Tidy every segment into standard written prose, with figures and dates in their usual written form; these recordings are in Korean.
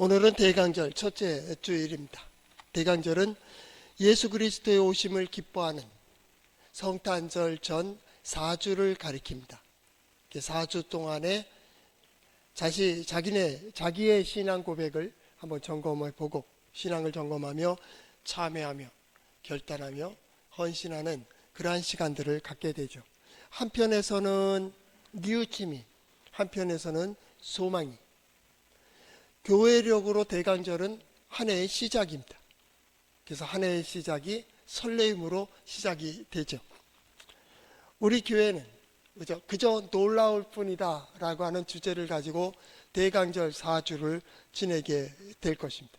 오늘은 대강절 첫째 주일입니다. 대강절은 예수 그리스도의 오심을 기뻐하는 성탄절 전 4주를 가리킵니다. 4주 동안에 자기의 신앙 고백을 한번 점검해 보고 신앙을 점검하며 참회하며 결단하며 헌신하는 그러한 시간들을 갖게 되죠. 한편에서는 뉘우침이, 한편에서는 소망이. 교회력으로 대강절은 한 해의 시작입니다. 그래서 한 해의 시작이 설레임으로 시작이 되죠. 우리 교회는 그저 놀라울 뿐이다 라고 하는 주제를 가지고 대강절 4주를 지내게 될 것입니다.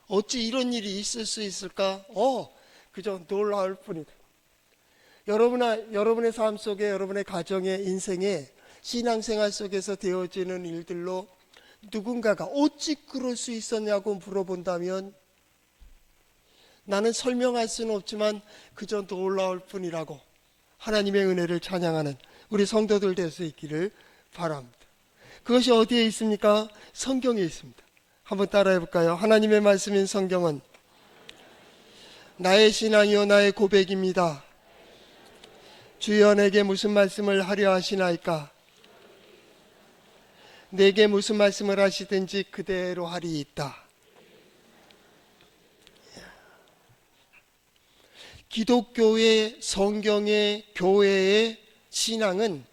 어찌 이런 일이 있을 수 있을까? 그저 놀라울 뿐이다. 여러분의 삶 속에, 여러분의 가정에, 인생에, 신앙생활 속에서 되어지는 일들로 누군가가 어찌 그럴 수 있었냐고 물어본다면 나는 설명할 수는 없지만 그저 놀라울 뿐이라고 하나님의 은혜를 찬양하는 우리 성도들 될 수 있기를 바랍니다. 그것이 어디에 있습니까? 성경에 있습니다. 한번 따라해 볼까요? 하나님의 말씀인 성경은 나의 신앙이요 나의 고백입니다. 주여 내게 무슨 말씀을 하려 하시나이까? 내게 무슨 말씀을 하시든지 그대로 하리이다. 기독교의 성경의 교회의 신앙은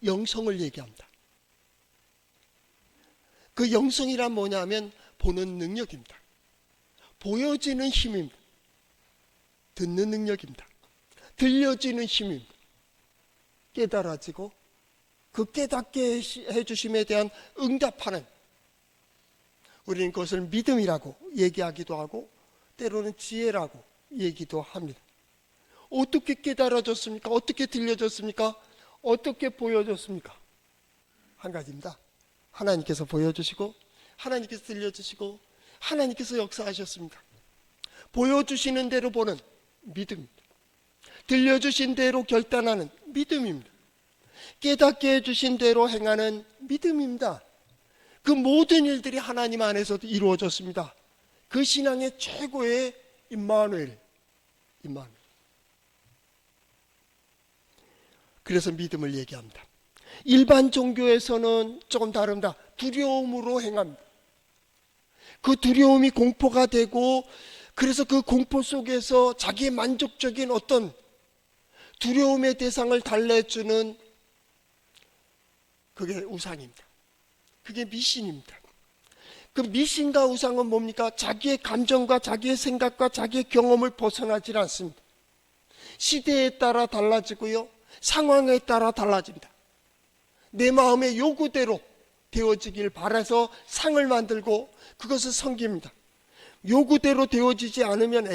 영성을 얘기합니다. 그 영성이란 뭐냐면 보는 능력입니다. 보여지는 힘입니다. 듣는 능력입니다. 들려지는 힘입니다. 깨달아지고 그 깨닫게 해주심에 대한 응답하는, 우리는 그것을 믿음이라고 얘기하기도 하고 때로는 지혜라고 얘기도 합니다. 어떻게 깨달아졌습니까? 어떻게 들려졌습니까? 어떻게 보여졌습니까? 한 가지입니다. 하나님께서 보여주시고 하나님께서 들려주시고 하나님께서 역사하셨습니다. 보여주시는 대로 보는 믿음입니다. 들려주신 대로 결단하는 믿음입니다. 깨닫게 해주신 대로 행하는 믿음입니다. 그 모든 일들이 하나님 안에서도 이루어졌습니다. 그 신앙의 최고의 임마누엘. 그래서 믿음을 얘기합니다. 일반 종교에서는 조금 다릅니다. 두려움으로 행합니다. 그 두려움이 공포가 되고 그래서 그 공포 속에서 자기의 만족적인 어떤 두려움의 대상을 달래주는 그게 우상입니다. 그게 미신입니다. 그 미신과 우상은 뭡니까? 자기의 감정과 자기의 생각과 자기의 경험을 벗어나질 않습니다. 시대에 따라 달라지고요, 상황에 따라 달라집니다. 내 마음의 요구대로 되어지길 바라서 상을 만들고 그것을 섬깁니다. 요구대로 되어지지 않으면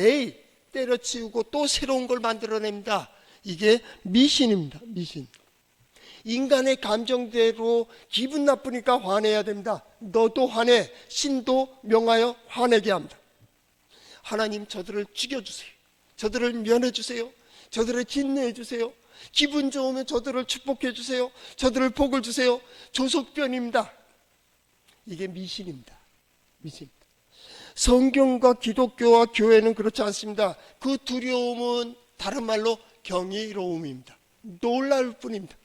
때려치우고 또 새로운 걸 만들어냅니다. 이게 미신입니다. 미신. 인간의 감정대로 기분 나쁘니까 화내야 됩니다. 너도 화내, 신도 명하여 화내게 합니다. 하나님 저들을 죽여주세요. 저들을 면해주세요. 저들을 진노해 주세요. 기분 좋으면 저들을 축복해 주세요. 저들을 복을 주세요. 조석변입니다. 이게 미신입니다. 미신입니다. 성경과 기독교와 교회는 그렇지 않습니다. 그 두려움은 다른 말로 경이로움입니다. 놀라울 뿐입니다.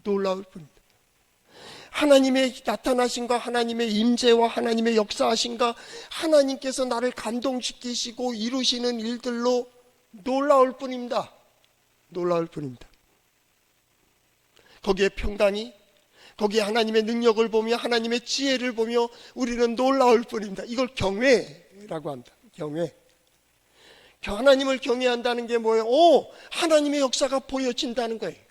놀라울 뿐입니다. 하나님의 나타나심과 하나님의 임재와 하나님의 역사하심과 하나님께서 나를 감동시키시고 이루시는 일들로 놀라울 뿐입니다. 놀라울 뿐입니다. 거기에 평강이, 거기에 하나님의 능력을 보며 하나님의 지혜를 보며 우리는 놀라울 뿐입니다. 이걸 경외라고 합니다. 경외. 하나님을 경외한다는 게 뭐예요? 하나님의 역사가 보여진다는 거예요.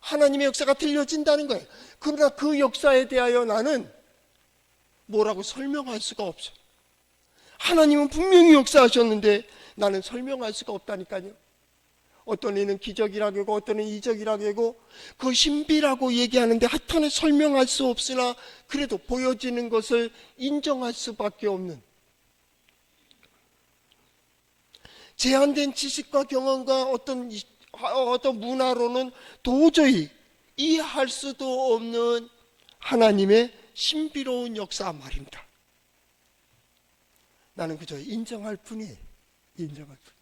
하나님의 역사가 들려진다는 거예요. 그러나 그 역사에 대하여 나는 뭐라고 설명할 수가 없어요. 하나님은 분명히 역사하셨는데 나는 설명할 수가 없다니까요. 어떤 이는 기적이라고 하고 어떤 이는 이적이라고 하고 그 신비라고 얘기하는데 하여튼 설명할 수 없으나 그래도 보여지는 것을 인정할 수밖에 없는, 제한된 지식과 경험과 어떤 문화로는 도저히 이해할 수도 없는 하나님의 신비로운 역사 말입니다. 나는 그저 인정할 뿐이에요. 인정할 뿐.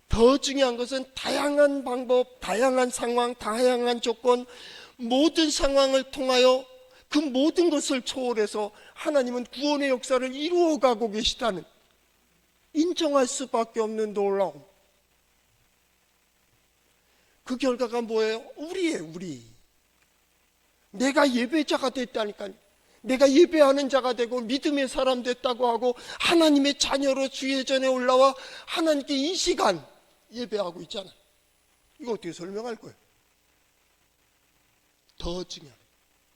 더 중요한 것은 다양한 방법, 다양한 상황, 다양한 조건, 모든 상황을 통하여 그 모든 것을 초월해서 하나님은 구원의 역사를 이루어가고 계시다는, 인정할 수밖에 없는 놀라움. 그 결과가 뭐예요? 우리예요, 우리. 내가 예배자가 됐다니까요. 내가 예배하는 자가 되고 믿음의 사람 됐다고 하고 하나님의 자녀로 주의 전에 올라와 하나님께 이 시간 예배하고 있잖아요. 이거 어떻게 설명할 거예요? 더 중요합니다.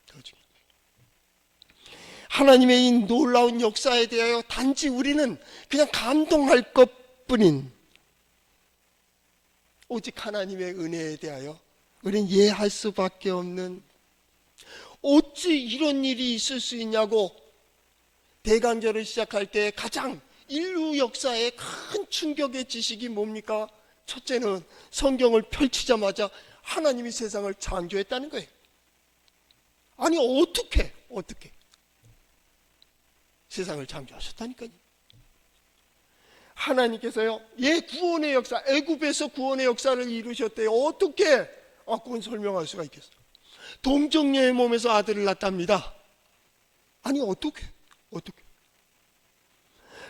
더 중요합니다. 하나님의 이 놀라운 역사에 대하여 단지 우리는 그냥 감동할 것뿐인, 오직 하나님의 은혜에 대하여 우리는 이해할 수밖에 없는, 어찌 이런 일이 있을 수 있냐고 대간절을 시작할 때 가장 인류 역사의 큰 충격의 지식이 뭡니까? 첫째는 성경을 펼치자마자 하나님이 세상을 창조했다는 거예요. 아니 어떻게 세상을 창조하셨다니까요. 하나님께서요, 구원의 역사, 애굽에서 구원의 역사를 이루셨대요. 어떻게? 그건 설명할 수가 있겠어요. 동정녀의 몸에서 아들을 낳답니다. 아니 어떻게?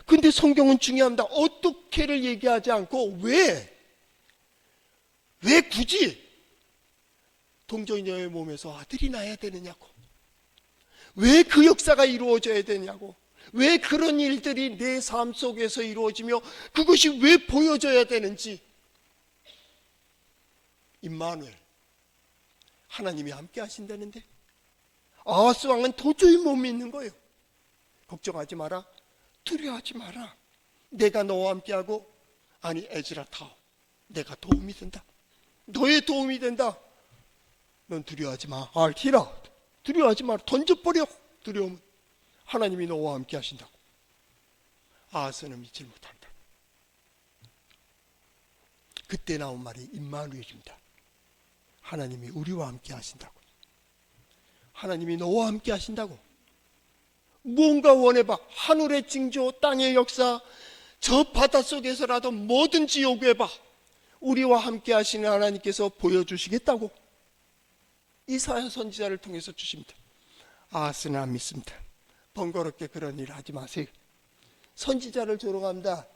근데 성경은 중요합니다. 어떻게를 얘기하지 않고 왜 굳이 동정녀의 몸에서 아들이 나야 되느냐고, 왜 그 역사가 이루어져야 되냐고, 왜 그런 일들이 내 삶 속에서 이루어지며 그것이 왜 보여져야 되는지. 임마누엘, 하나님이 함께 하신다는데 아하스 왕은 도저히 못 믿는 거예요. 걱정하지 마라, 두려워하지 마라, 내가 너와 함께하고, 아니 에즈라 타오, 내가 도움이 된다, 너의 도움이 된다. 넌 두려워하지 마. 알티라, 두려워하지 마라. 던져버려. 두려움은. 하나님이 너와 함께 하신다고. 아하스는 믿지 못한다. 그때 나온 말이 임마누엘입니다. 하나님이 우리와 함께 하신다고. 하나님이 너와 함께 하신다고. 무언가 원해봐. 하늘의 징조, 땅의 역사, 저 바닷속에서라도 뭐든지 요구해봐. 우리와 함께 하시는 하나님께서 보여주시겠다고. 이사야 선지자를 통해서 주십니다. 아하스는 안 믿습니다. 번거롭게 그런 일 하지 마세요. 선지자를 조롱합니다.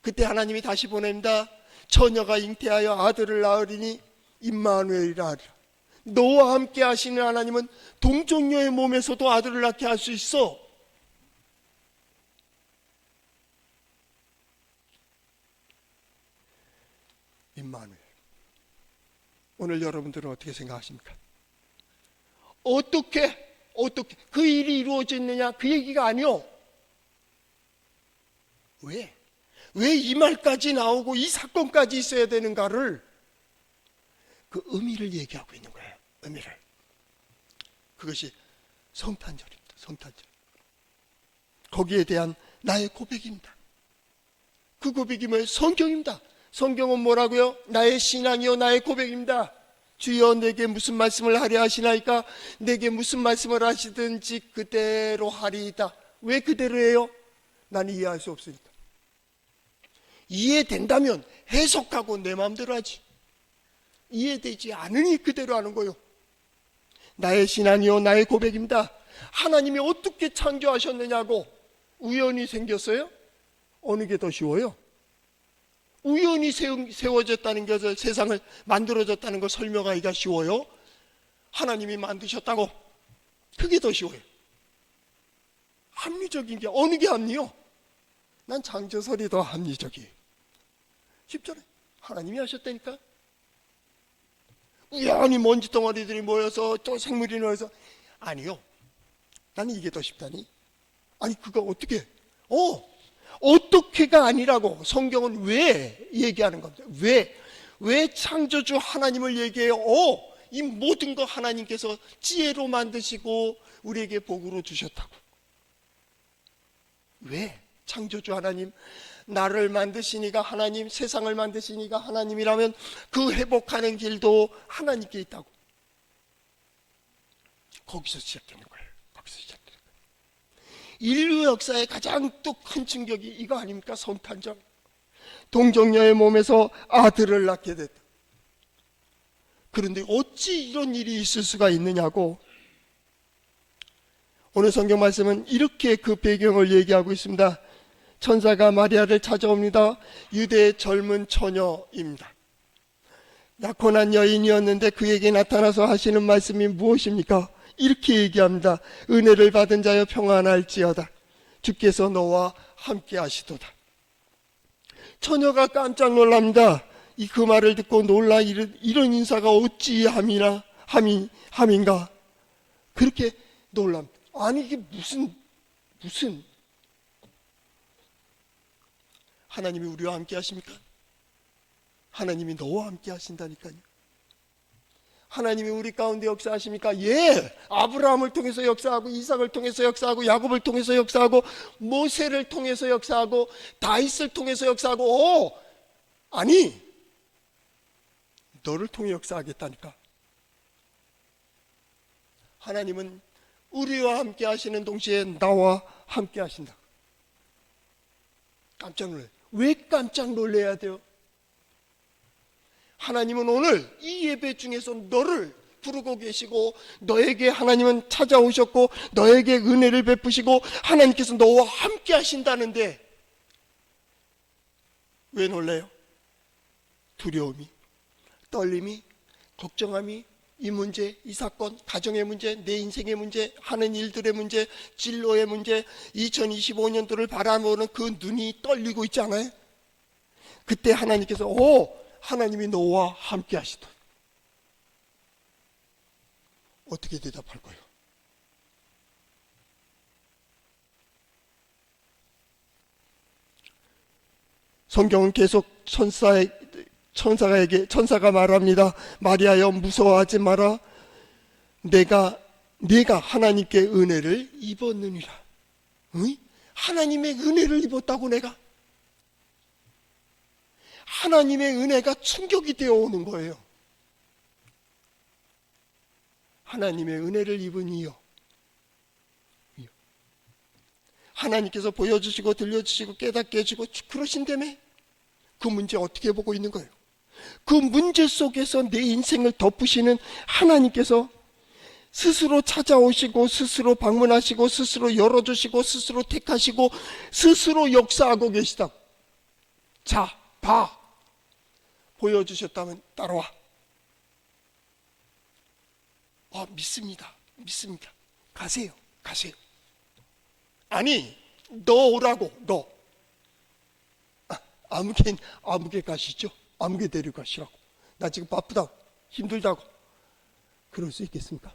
그때 하나님이 다시 보냅니다. 처녀가 잉태하여 아들을 낳으리니 임마누엘이라 하리라. 너와 함께 하시는 하나님은 동정녀의 몸에서도 아들을 낳게 할 수 있어. 임마누엘. 오늘 여러분들은 어떻게 생각하십니까? 어떻게 그 일이 이루어졌느냐, 그 얘기가 아니요. 왜 이 말까지 나오고 이 사건까지 있어야 되는가를, 그 의미를 얘기하고 있는 거예요. 의미를. 그것이 성탄절입니다. 성탄절. 거기에 대한 나의 고백입니다. 그 고백이 뭐예요? 성경입니다. 성경은 뭐라고요? 나의 신앙이요 나의 고백입니다. 주여 내게 무슨 말씀을 하려 하시나이까? 내게 무슨 말씀을 하시든지 그대로 하리이다. 왜 그대로 해요? 나는 이해할 수 없으니까. 이해된다면 해석하고 내 마음대로 하지. 이해되지 않으니 그대로 하는 거요. 나의 신앙이요 나의 고백입니다. 하나님이 어떻게 창조하셨느냐고. 우연히 생겼어요? 어느 게 더 쉬워요? 우연히 세워졌다는 것을, 세상을 만들어졌다는 걸 설명하기가 쉬워요? 하나님이 만드셨다고? 그게 더 쉬워요. 합리적인 게 어느 게 합리요? 난 창조설이 더 합리적이에요. 쉽잖아요. 하나님이 하셨다니까. 우연히 먼지 덩어리들이 모여서 또 생물이 모여서, 아니요, 나는 이게 더 쉽다니. 아니 그거 어떻게 어떻게가 아니라고. 성경은 왜 얘기하는 겁니다. 왜 창조주 하나님을 얘기해요? 이 모든 거 하나님께서 지혜로 만드시고 우리에게 복으로 주셨다고. 왜? 창조주 하나님, 나를 만드시니가 하나님, 세상을 만드시니가 하나님이라면 그 회복하는 길도 하나님께 있다고. 거기서 시작되는 거예요. 거기서 시작되는 거예요. 인류 역사의 가장 또 큰 충격이 이거 아닙니까? 성탄절. 동정녀의 몸에서 아들을 낳게 됐다. 그런데 어찌 이런 일이 있을 수가 있느냐고 오늘 성경 말씀은 이렇게 그 배경을 얘기하고 있습니다. 천사가 마리아를 찾아옵니다. 유대의 젊은 처녀입니다. 약혼한 여인이었는데 그에게 나타나서 하시는 말씀이 무엇입니까? 이렇게 얘기합니다. 은혜를 받은 자여 평안할지어다. 주께서 너와 함께 하시도다. 처녀가 깜짝 놀랍니다. 그 말을 듣고 놀라 이런 인사가 어찌 함인가? 그렇게 놀랍니다. 아니 이게 무슨 하나님이 우리와 함께 하십니까? 하나님이 너와 함께 하신다니까요. 하나님이 우리 가운데 역사하십니까? 예! 아브라함을 통해서 역사하고 이삭을 통해서 역사하고 야곱을 통해서 역사하고 모세를 통해서 역사하고 다윗을 통해서 역사하고 아니 너를 통해 역사하겠다니까. 하나님은 우리와 함께 하시는 동시에 나와 함께 하신다. 깜짝 놀라요. 왜 깜짝 놀라야 돼요? 하나님은 오늘 이 예배 중에서 너를 부르고 계시고 너에게 하나님은 찾아오셨고 너에게 은혜를 베푸시고 하나님께서 너와 함께 하신다는데 왜 놀라요? 두려움이, 떨림이, 걱정함이, 이 문제, 이 사건, 가정의 문제, 내 인생의 문제, 하는 일들의 문제, 진로의 문제, 2025년도를 바라보는 그 눈이 떨리고 있지 않아요? 그때 하나님께서 하나님이 너와 함께 하시다. 어떻게 대답할 거예요? 성경은 계속 천사가 말합니다. 마리아여 무서워하지 마라. 내가 하나님께 은혜를 입었느니라. 응? 하나님의 은혜를 입었다고 내가? 하나님의 은혜가 충격이 되어 오는 거예요. 하나님의 은혜를 입은 이유. 하나님께서 보여주시고 들려주시고 깨닫게 해주고 그러신다며 그 문제 어떻게 보고 있는 거예요? 그 문제 속에서 내 인생을 덮으시는 하나님께서 스스로 찾아오시고 스스로 방문하시고 스스로 열어주시고 스스로 택하시고 스스로 역사하고 계시다. 자, 봐. 보여주셨다면 따라와. 믿습니다. 가세요. 아니 너 오라고. 너 아무개 가시죠. 아무개 데려가시라고. 나 지금 바쁘다고 힘들다고 그럴 수 있겠습니까?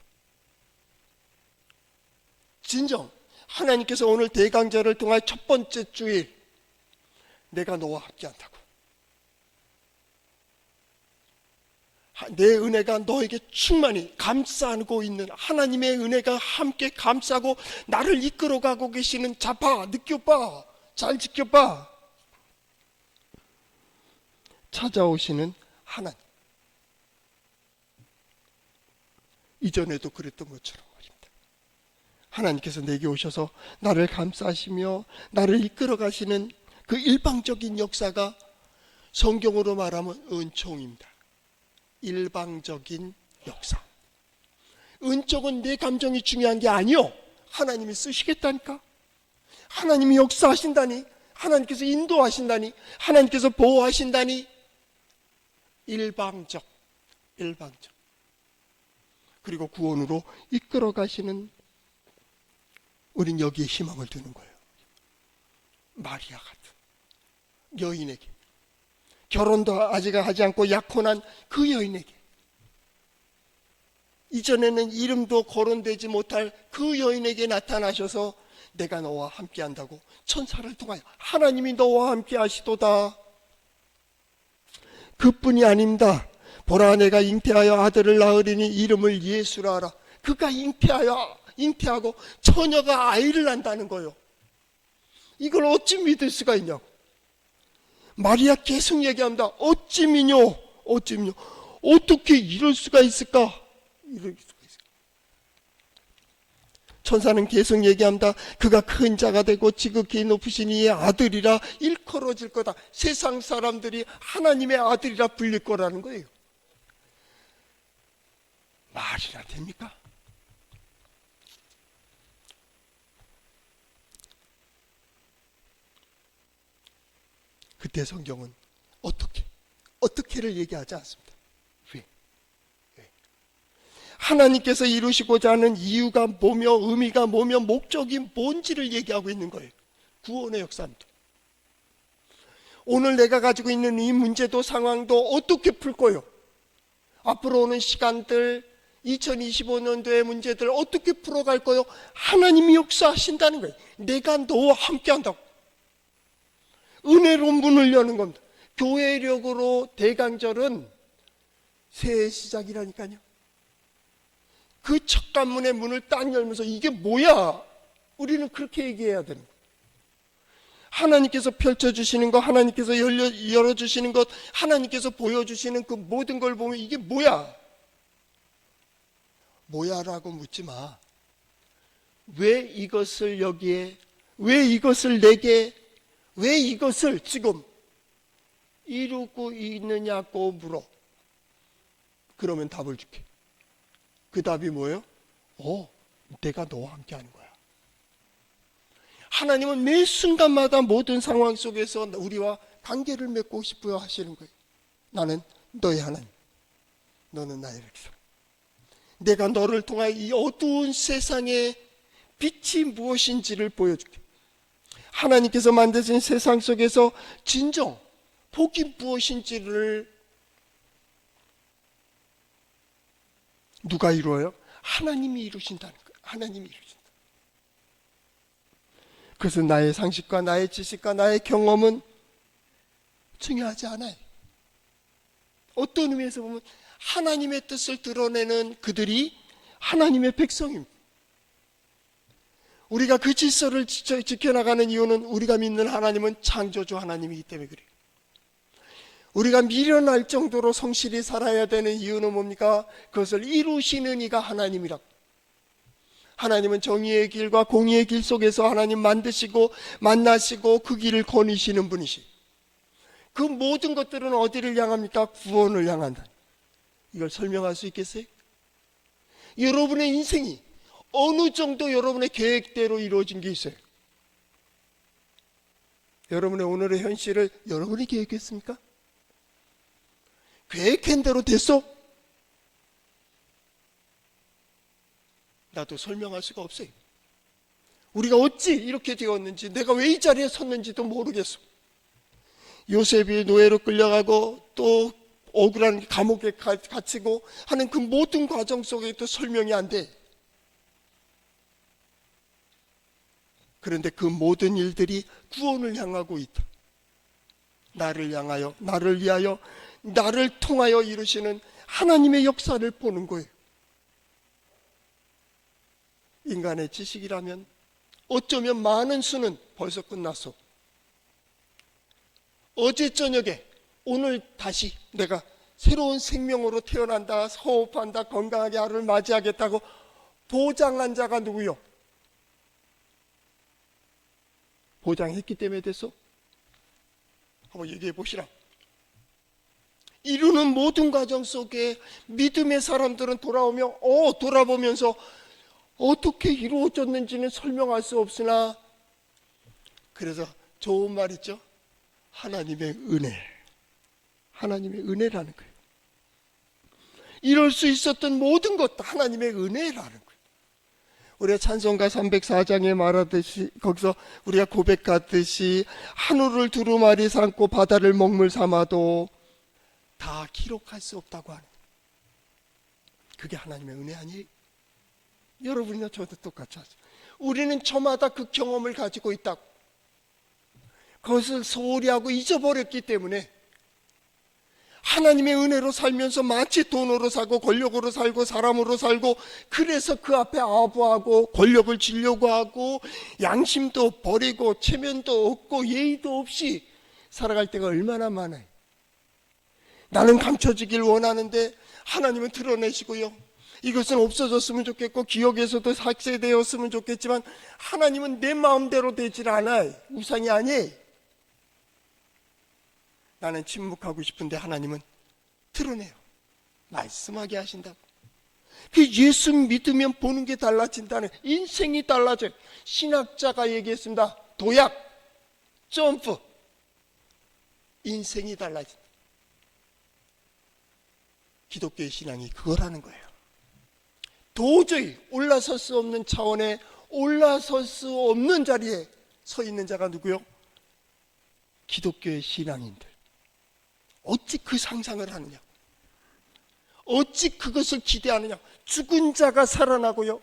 진정 하나님께서 오늘 대강절을 통해 첫 번째 주일 내가 너와 함께한다고. 내 은혜가 너에게 충만히 감싸고 있는 하나님의 은혜가 함께 감싸고 나를 이끌어가고 계시는 자봐, 느껴봐, 잘 지켜봐. 찾아오시는 하나님. 이전에도 그랬던 것처럼 말입니다. 하나님께서 내게 오셔서 나를 감싸시며 나를 이끌어가시는 그 일방적인 역사가 성경으로 말하면 은총입니다. 일방적인 역사. 은총은 내 감정이 중요한 게 아니요. 하나님이 쓰시겠다니까. 하나님이 역사하신다니. 하나님께서 인도하신다니. 하나님께서 보호하신다니. 일방적. 그리고 구원으로 이끌어 가시는 우린 여기에 희망을 두는 거예요. 마리아 같은 여인에게, 결혼도 아직 하지 않고 약혼한 그 여인에게, 이전에는 이름도 거론되지 못할 그 여인에게 나타나셔서 내가 너와 함께 한다고 천사를 통하여 하나님이 너와 함께 하시도다. 그뿐이 아닙니다. 보라 내가 잉태하여 아들을 낳으리니 이름을 예수라 하라. 그가 잉태하고 처녀가 아이를 낳는다는 거예요. 이걸 어찌 믿을 수가 있냐고. 마리아 계속 얘기합니다. 어찌 믿뇨? 어떻게 이럴 수가 있을까? 천사는 계속 얘기합니다. 그가 큰 자가 되고 지극히 높으신 이의 아들이라 일컬어질 거다. 세상 사람들이 하나님의 아들이라 불릴 거라는 거예요. 말이나 됩니까? 그때 성경은 어떻게를 얘기하지 않습니다. 왜? 하나님께서 이루시고자 하는 이유가 뭐며 의미가 뭐며 목적이 뭔지를 얘기하고 있는 거예요. 구원의 역사입니다. 오늘 내가 가지고 있는 이 문제도 상황도 어떻게 풀 거예요? 앞으로 오는 시간들 2025년도의 문제들 어떻게 풀어갈 거예요? 하나님이 역사하신다는 거예요. 내가 너와 함께 한다고. 은혜로 문을 여는 겁니다. 교회력으로 대강절은 새해 시작이라니까요. 그 첫 관문의 문을 딱 열면서 이게 뭐야? 우리는 그렇게 얘기해야 되는 거예요. 하나님께서 펼쳐주시는 것, 하나님께서 열어주시는 것, 하나님께서 보여주시는 그 모든 걸 보면 이게 뭐야? 뭐야라고 묻지 마. 왜 이것을 여기에, 왜 이것을 내게, 왜 이것을 지금 이루고 있느냐고 물어. 그러면 답을 줄게. 그 답이 뭐예요? 내가 너와 함께 하는 거야. 하나님은 매 순간마다 모든 상황 속에서 우리와 관계를 맺고 싶어 하시는 거예요. 나는 너의 하나님, 너는 나의 백성. 내가 너를 통하여 이 어두운 세상의 빛이 무엇인지를 보여줄게. 하나님께서 만드신 세상 속에서 진정 복이 무엇인지를 누가 이루어요? 하나님이 이루신다는 거예요. 하나님이 이루신다. 그래서 나의 상식과 나의 지식과 나의 경험은 중요하지 않아요. 어떤 의미에서 보면 하나님의 뜻을 드러내는 그들이 하나님의 백성입니다. 우리가 그 질서를 지켜나가는 이유는 우리가 믿는 하나님은 창조주 하나님이기 때문에 그래요. 우리가 미련할 정도로 성실히 살아야 되는 이유는 뭡니까? 그것을 이루시는 이가 하나님이라고. 하나님은 정의의 길과 공의의 길 속에서 하나님 만드시고 만나시고 그 길을 거니시는 분이시. 그 모든 것들은 어디를 향합니까? 구원을 향한다. 이걸 설명할 수 있겠어요? 여러분의 인생이 어느 정도 여러분의 계획대로 이루어진 게 있어요? 여러분의 오늘의 현실을 여러분이 계획했습니까? 계획한 대로 됐어? 나도 설명할 수가 없어요. 우리가 어찌 이렇게 되었는지, 내가 왜 이 자리에 섰는지도 모르겠어. 요셉이 노예로 끌려가고 또 억울한 감옥에 갇히고 하는 그 모든 과정 속에도 설명이 안 돼. 그런데 그 모든 일들이 구원을 향하고 있다. 나를 향하여, 나를 위하여, 나를 통하여 이루시는 하나님의 역사를 보는 거예요. 인간의 지식이라면 어쩌면 많은 수는 벌써 끝났어. 어제 저녁에 오늘 다시 내가 새로운 생명으로 태어난다, 호흡한다, 건강하게 하루를 맞이하겠다고 보장한 자가 누구요? 보장했기 때문에 됐어? 한번 얘기해 보시라. 이루는 모든 과정 속에 믿음의 사람들은 돌아보면서 어떻게 이루어졌는지는 설명할 수 없으나, 그래서 좋은 말 있죠? 하나님의 은혜. 하나님의 은혜라는 거예요. 이럴 수 있었던 모든 것 하나님의 은혜라는 거예요. 우리가 찬송가 304장에 말하듯이, 거기서 우리가 고백하듯이 하늘을 두루마리 삼고 바다를 먹물 삼아도 다 기록할 수 없다고 하는, 그게 하나님의 은혜 아니에요? 여러분이나 저도 똑같이 하죠. 우리는 저마다 그 경험을 가지고 있다고. 그것을 소홀히 하고 잊어버렸기 때문에 하나님의 은혜로 살면서 마치 돈으로 살고 권력으로 살고 사람으로 살고, 그래서 그 앞에 아부하고 권력을 지려고 하고 양심도 버리고 체면도 없고 예의도 없이 살아갈 때가 얼마나 많아요. 나는 감춰지길 원하는데 하나님은 드러내시고요. 이것은 없어졌으면 좋겠고 기억에서도 삭제되었으면 좋겠지만 하나님은 내 마음대로 되질 않아요. 우상이 아니에요. 나는 침묵하고 싶은데 하나님은 드러내요. 말씀하게 하신다고. 그 예수 믿으면 보는 게 달라진다는, 인생이 달라져요. 신학자가 얘기했습니다. 도약, 점프. 인생이 달라진다. 기독교의 신앙이 그거라는 거예요. 도저히 올라설 수 없는 차원에 올라설 수 없는 자리에 서 있는 자가 누구요? 기독교의 신앙인들. 어찌 그 상상을 하느냐? 어찌 그것을 기대하느냐? 죽은 자가 살아나고요,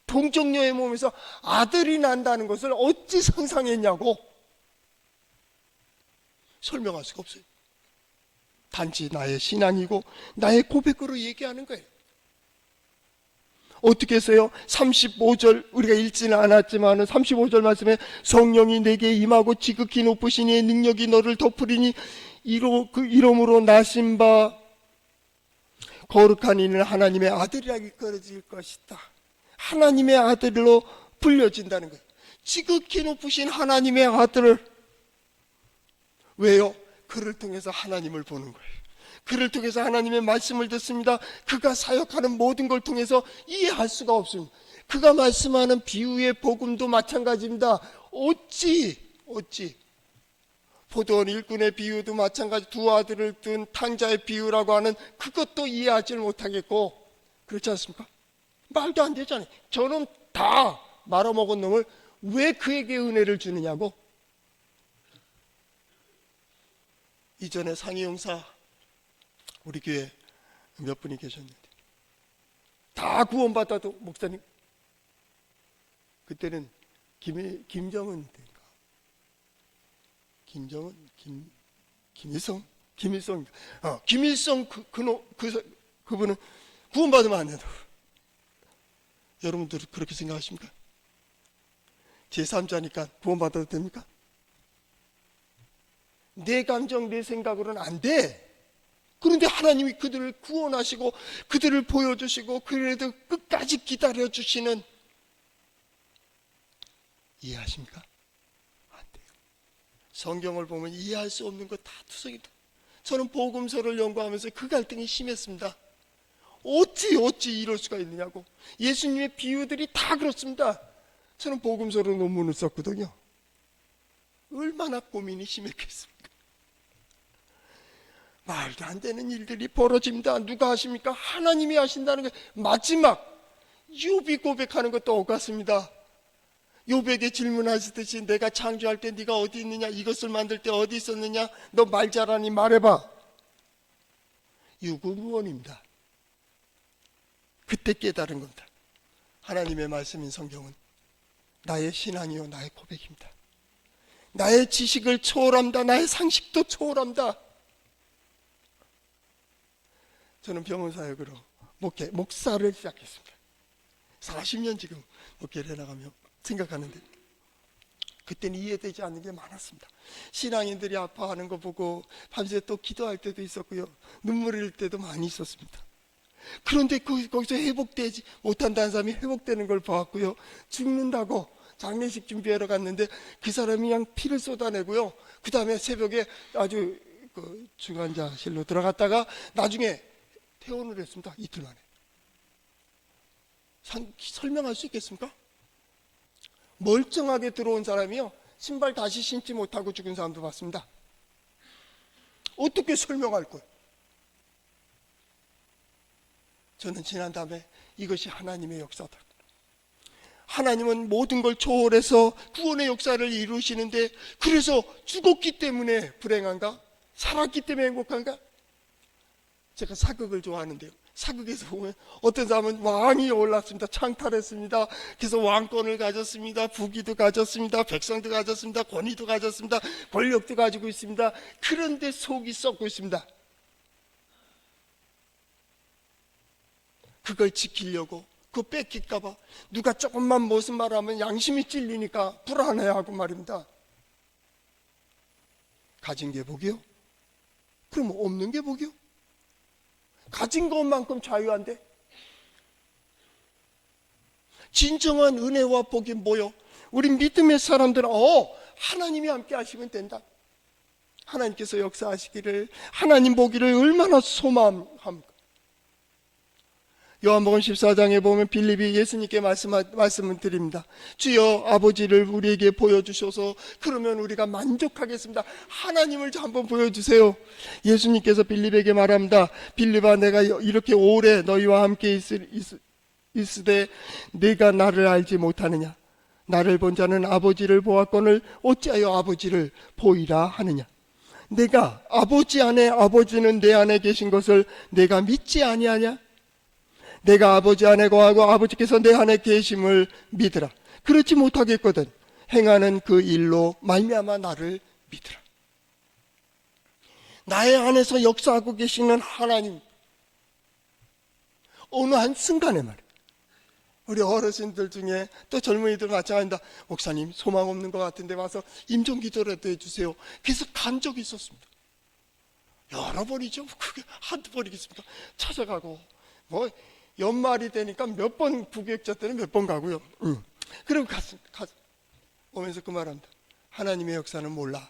동정녀의 몸에서 아들이 난다는 것을 어찌 상상했냐고. 설명할 수가 없어요. 단지 나의 신앙이고 나의 고백으로 얘기하는 거예요. 어떻게 했어요? 35절 우리가 읽지는 않았지만 35절 말씀에 성령이 내게 임하고 지극히 높으신 이의 능력이 너를 덮으리니 그 이름으로 나신 바 거룩한 이는 하나님의 아들이라 일컬어질 것이다. 하나님의 아들로 불려진다는 거예요. 지극히 높으신 하나님의 아들을. 왜요? 그를 통해서 하나님을 보는 거예요. 그를 통해서 하나님의 말씀을 듣습니다. 그가 사역하는 모든 걸 통해서 이해할 수가 없습니다. 그가 말씀하는 비유의 복음도 마찬가지입니다. 어찌 포도원 일꾼의 비유도 마찬가지, 두 아들을 둔 탕자의 비유라고 하는 그것도 이해하지 못하겠고, 그렇지 않습니까? 말도 안 되잖아요. 저는 다 말아먹은 놈을 왜 그에게 은혜를 주느냐고. 이전에 상이용사 우리 교회 몇 분이 계셨는데 다 구원받아도 목사님, 그때는 김정은 김일성 그분은 구원받으면 안 된다고. 여러분들 그렇게 생각하십니까? 제3자니까 구원받아도 됩니까? 내 감정, 내 생각으로는 안 돼. 그런데 하나님이 그들을 구원하시고 그들을 보여주시고 그래도 끝까지 기다려주시는, 이해하십니까? 안 돼요. 성경을 보면 이해할 수 없는 거 다 투성이다. 저는 복음서를 연구하면서 그 갈등이 심했습니다. 어찌 이럴 수가 있느냐고. 예수님의 비유들이 다 그렇습니다. 저는 복음서로 논문을 썼거든요. 얼마나 고민이 심했겠습니까? 말도 안 되는 일들이 벌어집니다. 누가 하십니까? 하나님이 하신다는 게. 마지막 욥이 고백하는 것도 똑같습니다. 욥에게 질문하시듯이 내가 창조할 때 네가 어디 있느냐, 이것을 만들 때 어디 있었느냐, 너 말 잘하니 말해봐. 유구무원입니다. 그때 깨달은 겁니다. 하나님의 말씀인 성경은 나의 신앙이요 나의 고백입니다. 나의 지식을 초월합니다. 나의 상식도 초월합니다. 저는 병원 사역으로 목사를 시작했습니다. 40년 지금 목회를 해나가며 생각하는데, 그때는 이해되지 않는 게 많았습니다. 신앙인들이 아파하는 거 보고 밤새 또 기도할 때도 있었고요, 눈물 흘릴 때도 많이 있었습니다. 그런데 거기서 회복되지 못한다는 사람이 회복되는 걸 보았고요, 죽는다고 장례식 준비하러 갔는데 그 사람이 그냥 피를 쏟아내고요, 그 다음에 새벽에 아주 중환자실로 들어갔다가 나중에 퇴원을 했습니다. 이틀 만에. 설명할 수 있겠습니까? 멀쩡하게 들어온 사람이요, 신발 다시 신지 못하고 죽은 사람도 봤습니다. 어떻게 설명할 거예요? 저는 지난 다음에 이것이 하나님의 역사다. 하나님은 모든 걸 초월해서 구원의 역사를 이루시는데, 그래서 죽었기 때문에 불행한가? 살았기 때문에 행복한가? 제가 사극을 좋아하는데요, 사극에서 보면 어떤 사람은 왕이 올랐습니다. 창탈했습니다. 그래서 왕권을 가졌습니다. 부귀도 가졌습니다. 백성도 가졌습니다. 권위도 가졌습니다. 권력도 가지고 있습니다. 그런데 속이 썩고 있습니다. 그걸 지키려고, 그거 뺏길까봐 누가 조금만 무슨 말하면 양심이 찔리니까 불안해하고 말입니다. 가진 게 복이요? 그럼 없는 게 복이요? 가진 것만큼 자유한데 진정한 은혜와 복이 뭐요? 우리 믿음의 사람들은 하나님이 함께 하시면 된다. 하나님께서 역사하시기를, 하나님 보기를 얼마나 소망합니까? 요한복음 14장에 보면 빌립이 예수님께 말씀을 드립니다. 주여 아버지를 우리에게 보여주셔서 그러면 우리가 만족하겠습니다. 하나님을 한번 보여주세요. 예수님께서 빌립에게 말합니다. 빌립아, 내가 이렇게 오래 너희와 함께 있으되 네가 나를 알지 못하느냐? 나를 본 자는 아버지를 보았거늘 어찌하여 아버지를 보이라 하느냐? 내가 아버지 안에, 아버지는 내 안에 계신 것을 내가 믿지 아니하냐? 내가 아버지 안에 거하고 아버지께서 내 안에 계심을 믿으라. 그렇지 못하겠거든 행하는 그 일로 말미암아 나를 믿으라. 나의 안에서 역사하고 계시는 하나님, 어느 한 순간에 말이에요. 우리 어르신들 중에 또 젊은이들 마찬가지입니다. 목사님 소망 없는 것 같은데 와서 임종기도라도 해주세요. 그래서 간 적이 있었습니다. 여러 번이죠. 그게 한두 번이겠습니까? 찾아가고 연말이 되니까 몇 번 부교육자 때는 몇 번 가고요. 그리고 가서 오면서 그 말합니다. 하나님의 역사는 몰라.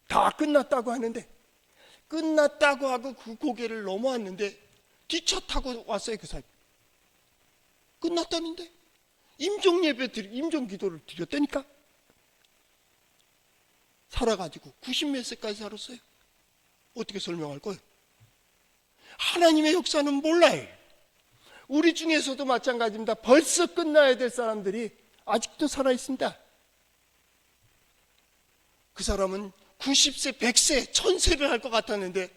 다 끝났다고 하는데, 끝났다고 하고 그 고개를 넘어왔는데 기차 타고 왔어요. 그 사람 끝났다는데 임종 기도를 드렸다니까. 살아가지고 90몇 세까지 살았어요. 어떻게 설명할 거예요? 하나님의 역사는 몰라요. 우리 중에서도 마찬가지입니다. 벌써 끝나야 될 사람들이 아직도 살아있습니다. 그 사람은 90세, 100세, 1000세를 할 것 같았는데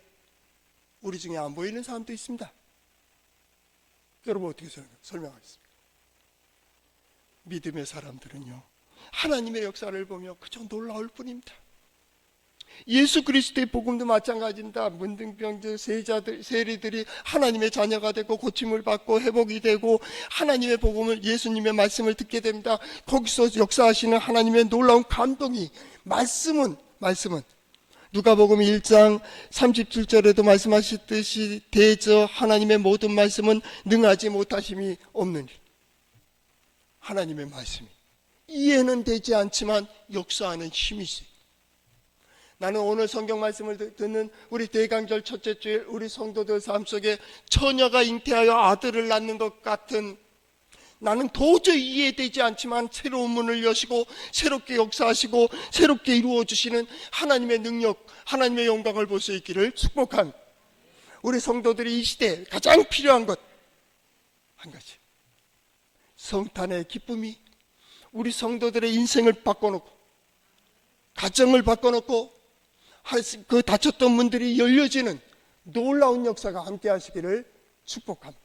우리 중에 안 보이는 사람도 있습니다. 여러분 어떻게 설명하겠습니까? 믿음의 사람들은요, 하나님의 역사를 보며 그저 놀라울 뿐입니다. 예수 그리스도의 복음도 마찬가지입니다. 문둥병들, 세리들이 하나님의 자녀가 되고 고침을 받고 회복이 되고 하나님의 복음을, 예수님의 말씀을 듣게 됩니다. 거기서 역사하시는 하나님의 놀라운 감동이, 말씀은 누가복음 1장 37절에도 말씀하셨듯이 대저 하나님의 모든 말씀은 능하지 못하심이 없느니, 하나님의 말씀이 이해는 되지 않지만 역사하는 힘이 있어요. 나는 오늘 성경 말씀을 듣는 우리 대강절 첫째 주에 우리 성도들 삶 속에 처녀가 잉태하여 아들을 낳는 것 같은, 나는 도저히 이해되지 않지만 새로운 문을 여시고 새롭게 역사하시고 새롭게 이루어주시는 하나님의 능력, 하나님의 영광을 볼 수 있기를 축복한 우리 성도들이 이 시대에 가장 필요한 것 한 가지, 성탄의 기쁨이 우리 성도들의 인생을 바꿔놓고 가정을 바꿔놓고 그 닫혔던 문들이 열려지는 놀라운 역사가 함께 하시기를 축복합니다.